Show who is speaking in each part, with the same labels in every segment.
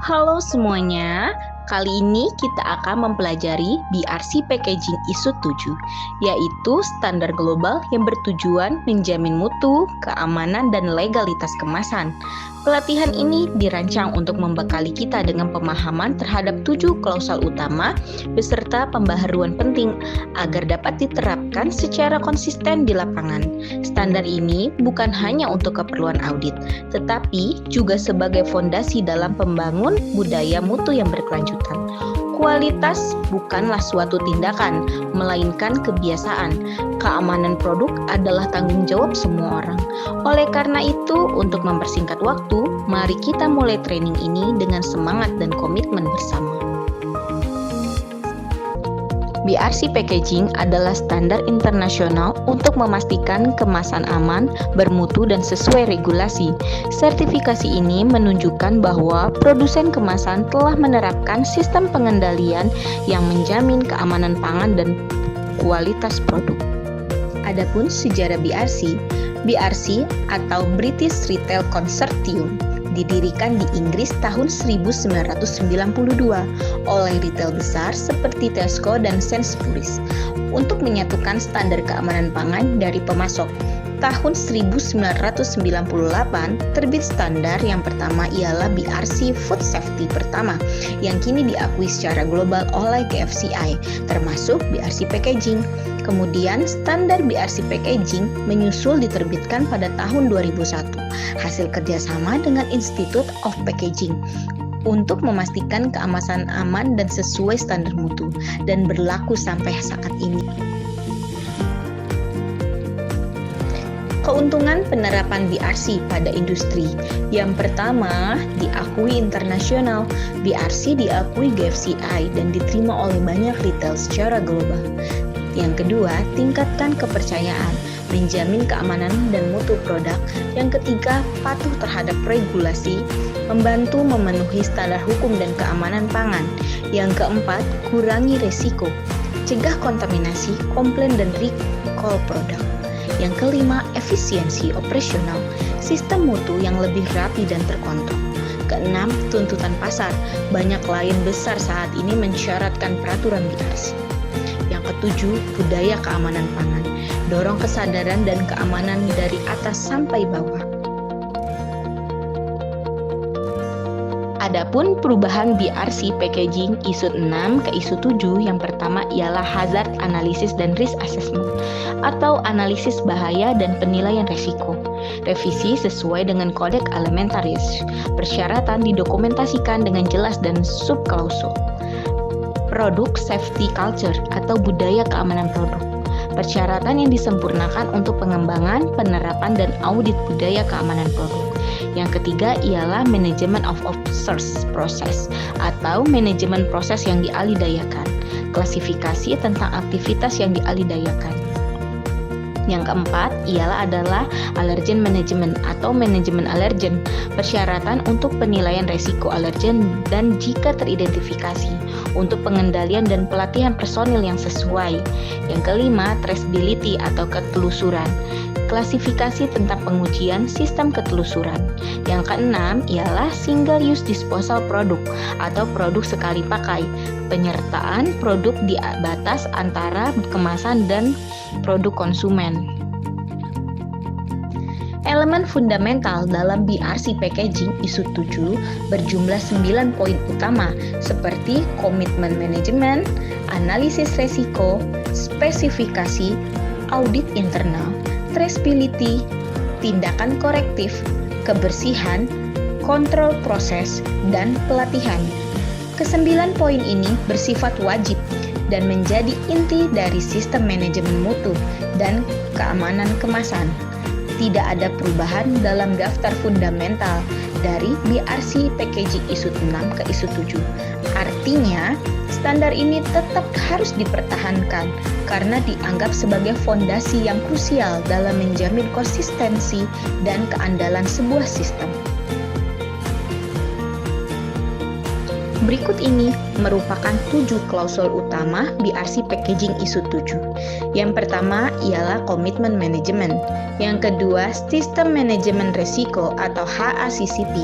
Speaker 1: Halo semuanya, kali ini kita akan mempelajari BRC Packaging ISO 7, yaitu standar global yang bertujuan menjamin mutu, keamanan, dan legalitas kemasan. Pelatihan ini dirancang untuk membekali kita dengan pemahaman terhadap 7 klausal utama beserta pembaharuan penting agar dapat diterapkan secara konsisten di lapangan. Standar ini bukan hanya untuk keperluan audit, tetapi juga sebagai fondasi dalam membangun budaya mutu yang berkelanjutan. Kualitas bukanlah suatu tindakan, melainkan kebiasaan. Keamanan produk adalah tanggung jawab semua orang. Oleh karena itu, untuk mempersingkat waktu, mari kita mulai training ini dengan semangat dan komitmen bersama. BRC Packaging adalah standar internasional untuk memastikan kemasan aman, bermutu, dan sesuai regulasi. Sertifikasi ini menunjukkan bahwa produsen kemasan telah menerapkan sistem pengendalian yang menjamin keamanan pangan dan kualitas produk. Adapun sejarah BRC atau British Retail Consortium didirikan di Inggris tahun 1992 oleh retail besar seperti Tesco dan Sainsbury's untuk menyatukan standar keamanan pangan dari pemasok. Tahun 1998 terbit standar yang pertama ialah BRC Food Safety pertama yang kini diakui secara global oleh GFCI termasuk BRC Packaging. Kemudian standar BRC Packaging menyusul diterbitkan pada tahun 2001 hasil kerjasama dengan Institute of Packaging untuk memastikan keamanan aman dan sesuai standar mutu dan berlaku sampai saat ini. Keuntungan penerapan BRC pada industri. Yang pertama, diakui internasional. BRC diakui GFCI dan diterima oleh banyak retail secara global. Yang kedua, tingkatkan kepercayaan, menjamin keamanan dan mutu produk. Yang ketiga, patuh terhadap regulasi, membantu memenuhi standar hukum dan keamanan pangan. Yang keempat, kurangi resiko, cegah kontaminasi, komplain dan recall produk. Yang kelima, efisiensi operasional, sistem mutu yang lebih rapi dan terkontrol. Keenam, tuntutan pasar, banyak klien besar saat ini mensyaratkan peraturan BRC. Yang ketujuh, budaya keamanan pangan, dorong kesadaran dan keamanan dari atas sampai bawah. Adapun perubahan BRC Packaging ISO 6 ke ISO 7 yang pertama ialah Hazard Analysis dan Risk Assessment atau analisis bahaya dan penilaian resiko. Revisi sesuai dengan Kodeks Alimentaris. Persyaratan didokumentasikan dengan jelas dan subklausul. Produk Safety Culture atau budaya keamanan produk. Persyaratan yang disempurnakan untuk pengembangan, penerapan, dan audit budaya keamanan produk. Yang ketiga ialah manajemen of outsource process atau manajemen proses yang dialidayakan. Klasifikasi tentang aktivitas yang dialidayakan. Yang keempat adalah allergen management atau manajemen alergen. Persyaratan untuk penilaian resiko alergen dan jika teridentifikasi untuk pengendalian dan pelatihan personil yang sesuai. Yang kelima, traceability atau ketelusuran. Klasifikasi tentang pengujian sistem ketelusuran. Yang keenam ialah single use disposal produk atau produk sekali pakai. Penyertaan produk di batas antara kemasan dan produk konsumen. Elemen fundamental dalam BRC Packaging ISO 7 berjumlah 9 poin utama seperti komitmen manajemen, analisis resiko, spesifikasi, audit internal, traceability, tindakan korektif, kebersihan, kontrol proses, dan pelatihan. Kesembilan poin ini bersifat wajib dan menjadi inti dari sistem manajemen mutu dan keamanan kemasan. Tidak ada perubahan dalam daftar fundamental dari BRC Packaging ISO 6 ke ISO 7. Artinya, standar ini tetap harus dipertahankan karena dianggap sebagai fondasi yang krusial dalam menjamin konsistensi dan keandalan sebuah sistem. Berikut ini merupakan 7 klausul utama BRC Packaging ISO 7. Yang pertama ialah komitmen manajemen. Yang kedua, sistem manajemen risiko atau HACCP.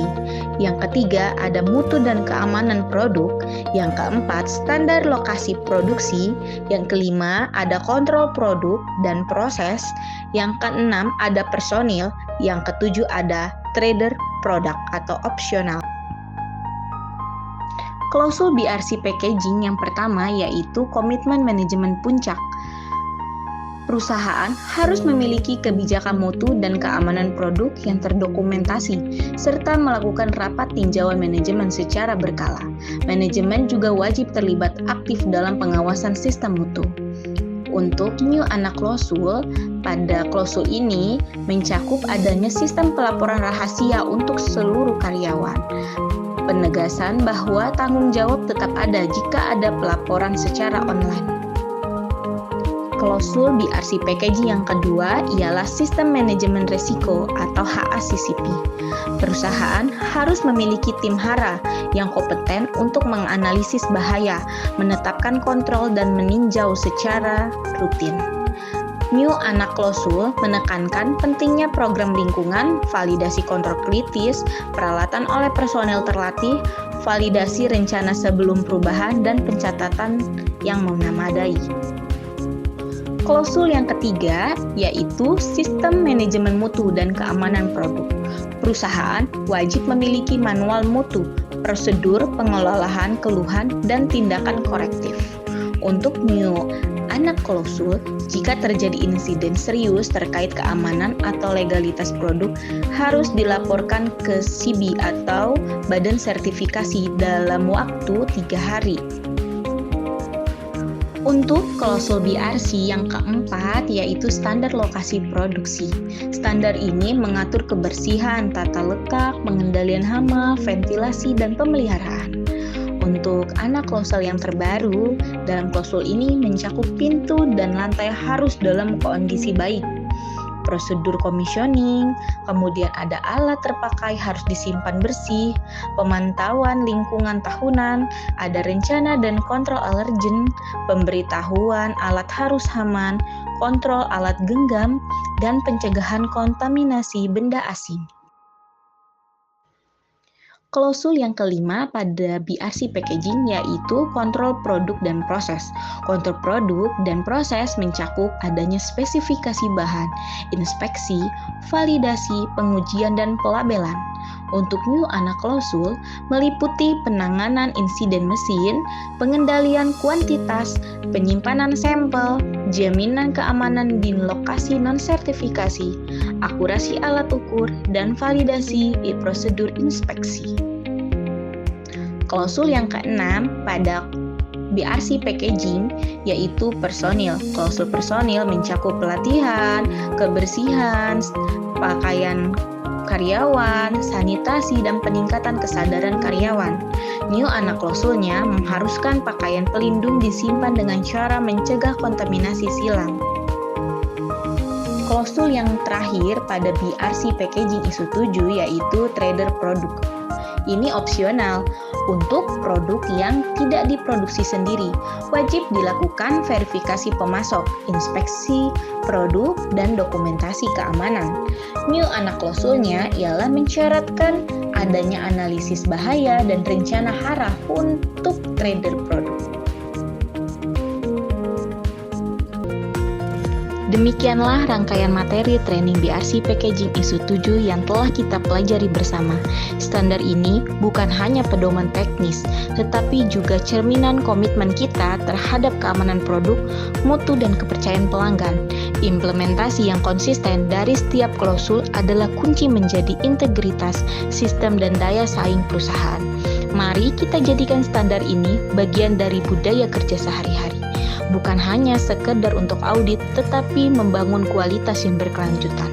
Speaker 1: Yang ketiga, ada mutu dan keamanan produk. Yang keempat, standar lokasi produksi. Yang kelima, ada kontrol produk dan proses. Yang keenam, ada personil. Yang ketujuh, ada trader produk atau opsional. Klausul BRC Packaging yang pertama yaitu komitmen manajemen puncak. Perusahaan harus memiliki kebijakan mutu dan keamanan produk yang terdokumentasi, serta melakukan rapat tinjauan manajemen secara berkala. Manajemen juga wajib terlibat aktif dalam pengawasan sistem mutu. Untuk new anak klausul, pada klausul ini mencakup adanya sistem pelaporan rahasia untuk seluruh karyawan. Penegasan bahwa tanggung jawab tetap ada jika ada pelaporan secara online. Klausul BRC Packaging yang kedua ialah sistem manajemen risiko atau HACCP. Perusahaan harus memiliki tim HARA yang kompeten untuk menganalisis bahaya, menetapkan kontrol, dan meninjau secara rutin. New anak klausul menekankan pentingnya program lingkungan, validasi kontrol kritis, peralatan oleh personel terlatih, validasi rencana sebelum perubahan, dan pencatatan yang memadai. Klausul yang ketiga yaitu sistem manajemen mutu dan keamanan produk. Perusahaan wajib memiliki manual mutu, prosedur pengelolaan keluhan, dan tindakan korektif. Untuk new anak klausul, jika terjadi insiden serius terkait keamanan atau legalitas produk, harus dilaporkan ke CB atau Badan Sertifikasi dalam waktu 3 hari. Untuk klausul BRC yang keempat yaitu standar lokasi produksi. Standar ini mengatur kebersihan, tata letak, pengendalian hama, ventilasi, dan pemeliharaan. Untuk anak klausul yang terbaru, dalam klausul ini mencakup pintu dan lantai harus dalam kondisi baik. Prosedur commissioning, kemudian ada alat terpakai harus disimpan bersih, pemantauan lingkungan tahunan, ada rencana dan kontrol alergen, pemberitahuan alat harus aman, kontrol alat genggam, dan pencegahan kontaminasi benda asing. Klausul yang kelima pada BRC Packaging yaitu kontrol produk dan proses. Kontrol produk dan proses mencakup adanya spesifikasi bahan, inspeksi, validasi, pengujian, dan pelabelan. Untuk new anak klausul meliputi penanganan insiden mesin, pengendalian kuantitas, penyimpanan sampel, jaminan keamanan di lokasi non-sertifikasi, akurasi alat ukur, dan validasi di prosedur inspeksi. Klausul yang keenam pada BRC Packaging yaitu personil. Klausul personil mencakup pelatihan, kebersihan, pakaian karyawan, sanitasi, dan peningkatan kesadaran karyawan. New anak klausulnya mengharuskan pakaian pelindung disimpan dengan cara mencegah kontaminasi silang. Klausul yang terakhir pada BRC Packaging ISO 7 yaitu trader produk. Ini opsional untuk produk yang tidak diproduksi sendiri. Wajib dilakukan verifikasi pemasok, inspeksi produk, dan dokumentasi keamanan. New anak klausulnya ialah mensyaratkan adanya analisis bahaya dan rencana HARA untuk trader produk. Demikianlah rangkaian materi training BRC Packaging ISO 7 yang telah kita pelajari bersama. Standar ini bukan hanya pedoman teknis, tetapi juga cerminan komitmen kita terhadap keamanan produk, mutu, dan kepercayaan pelanggan. Implementasi yang konsisten dari setiap klausul adalah kunci menjadi integritas, sistem, dan daya saing perusahaan. Mari kita jadikan standar ini bagian dari budaya kerja sehari-hari. Bukan hanya sekedar untuk audit, tetapi membangun kualitas yang berkelanjutan.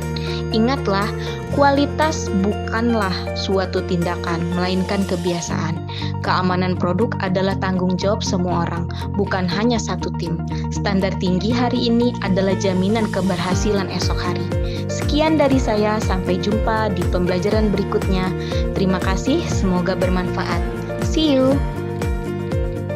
Speaker 1: Ingatlah, kualitas bukanlah suatu tindakan, melainkan kebiasaan. Keamanan produk adalah tanggung jawab semua orang, bukan hanya satu tim. Standar tinggi hari ini adalah jaminan keberhasilan esok hari. Sekian dari saya, sampai jumpa di pembelajaran berikutnya. Terima kasih, semoga bermanfaat. See you!